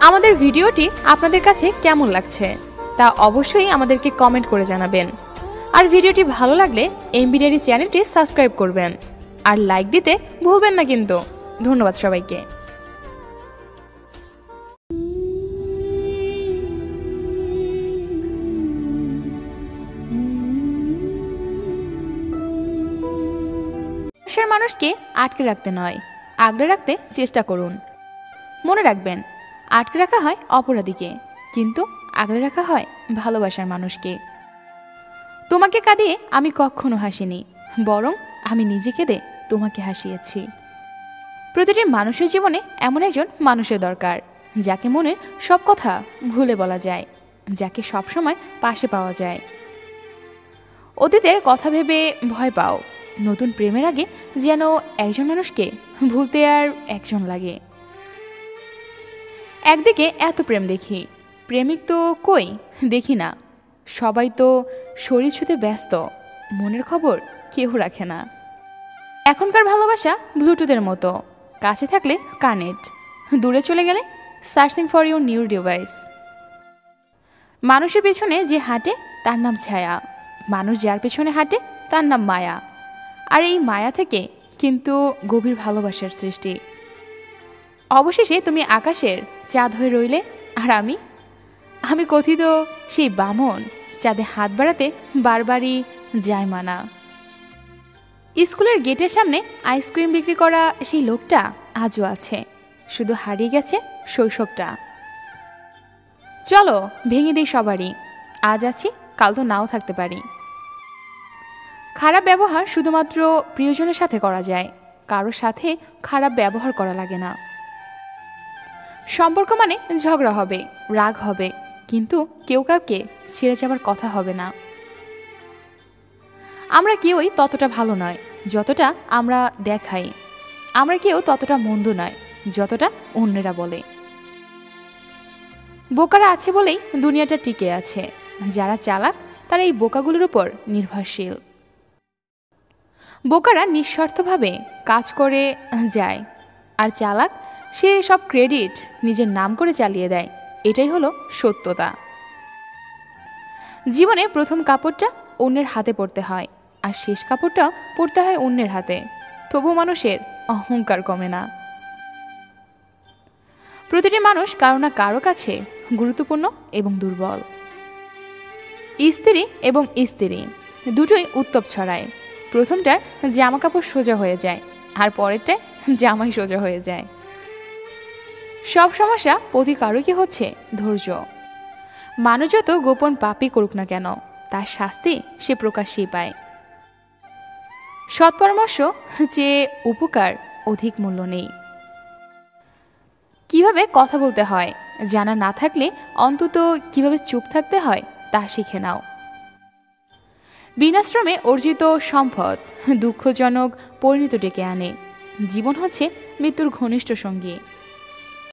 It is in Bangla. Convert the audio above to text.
আমাদের ভিডিওটি আপনাদের কাছে কেমন লাগছে তা অবশ্যই আমাদেরকে কমেন্ট করে জানাবেন। আর ভিডিওটি ভালো লাগলে এমবি ডায়েরি চ্যানেলটি সাবস্ক্রাইব করবেন আর লাইক দিতে ভুলবেন না কিন্তু। ধন্যবাদ সবাইকে। মানুষকে আটকে রাখতে নয়, আগলে রাখতে চেষ্টা করুন। মনে রাখবেন, আটকে রাখা হয় অপরাধীকে, কিন্তু আগলে রাখা হয় ভালোবাসার মানুষকে। তোমাকে কাঁদিয়ে আমি কখনো হাসিনি, বরং আমি নিজে কেঁদে তোমাকে হাসিয়েছি। প্রতিটি মানুষের জীবনে এমন একজন মানুষের দরকার, যাকে মনের সব কথা ভুলে বলা যায়, যাকে সবসময় পাশে পাওয়া যায়। অতীতের কথা ভেবে ভয় পাও, নতুন প্রেমের আগে যেন একজন মানুষকে ভুলতে আর একজন লাগে। একদিকে এত প্রেম দেখি, প্রেমিক তো কই দেখি না। সবাই তো শরীর ছুঁতে ব্যস্ত, মনের খবর কেউ রাখে না। এখনকার ভালোবাসা ব্লুটুথের মতো, কাছে থাকলে কানেক্ট, দূরে চলে গেলে searching for your new device. মানুষের পেছনে যে হাঁটে তার নাম ছায়া, মানুষ যার পেছনে হাঁটে তার নাম মায়া। আর এই মায়া থেকে কিন্তু গভীর ভালোবাসার সৃষ্টি। অবশেষে তুমি আকাশের চাঁদ হয়ে রইলে, আর আমি কথিত সেই বামন, চাঁদে হাত বাড়াতে বারবারই যায় মানা। স্কুলের গেটের সামনে আইসক্রিম বিক্রি করা সেই লোকটা আজও আছে, শুধু হারিয়ে গেছে শৈশবটা। চলো ভেঙে দিই সবারই, আজ আছি কাল তো নাও থাকতে পারি। খারাপ ব্যবহার শুধুমাত্র প্রিয়জনের সাথে করা যায়, কারোর সাথে খারাপ ব্যবহার করা লাগে না। সম্পর্ক মানে ঝগড়া হবে, রাগ হবে, কিন্তু কেউ কাউকে ছেড়ে যাবার কথা হবে না। আমরা কেউই ততটা ভালো নয় যতটা আমরা দেখাই, আমরা কেউ ততটা মন্দ নয় যতটা অন্যেরা বলে। বোকারা আছে বলেই দুনিয়াটা টিকে আছে, যারা চালাক তারা এই বোকাগুলোর উপর নির্ভরশীল। বোকারা নিঃস্বার্থভাবে কাজ করে যায়, আর চালাক সে সব ক্রেডিট নিজের নাম করে চালিয়ে দেয়। এটাই হলো সত্যতা। জীবনে প্রথম কাপড়টা অন্যের হাতে পড়তে হয়, আর শেষ কাপড়টাও পড়তে হয় অন্যের হাতে, তবু মানুষের অহংকার কমে না। প্রতিটি মানুষ কারো না কারো কাছে গুরুত্বপূর্ণ এবং দুর্বল। স্ত্রী এবং স্ত্রী দুটোই উত্তপ ছড়ায়। প্রথমটার জামা কাপড় সোজা হয়ে যায়, আর পরেরটায় জামাই সোজা হয়ে যায়। সব সমস্যা প্রতি কারোই হচ্ছে ধৈর্য। মানুষ যত গোপন পাপই করুক না কেন, তার শাস্তি সে প্রকাশ্যেই পায়। সৎপরামর্শ যে উপকার অধিক মূল্য নেই। কিভাবে কথা বলতে হয় জানা না থাকলে অন্তত কিভাবে চুপ থাকতে হয় তা শিখে নাও। বিনাশ্রমে অর্জিত সম্পদ দুঃখজনক পরিণতি ডেকে আনে। জীবন হচ্ছে মৃত্যুর ঘনিষ্ঠ সঙ্গী।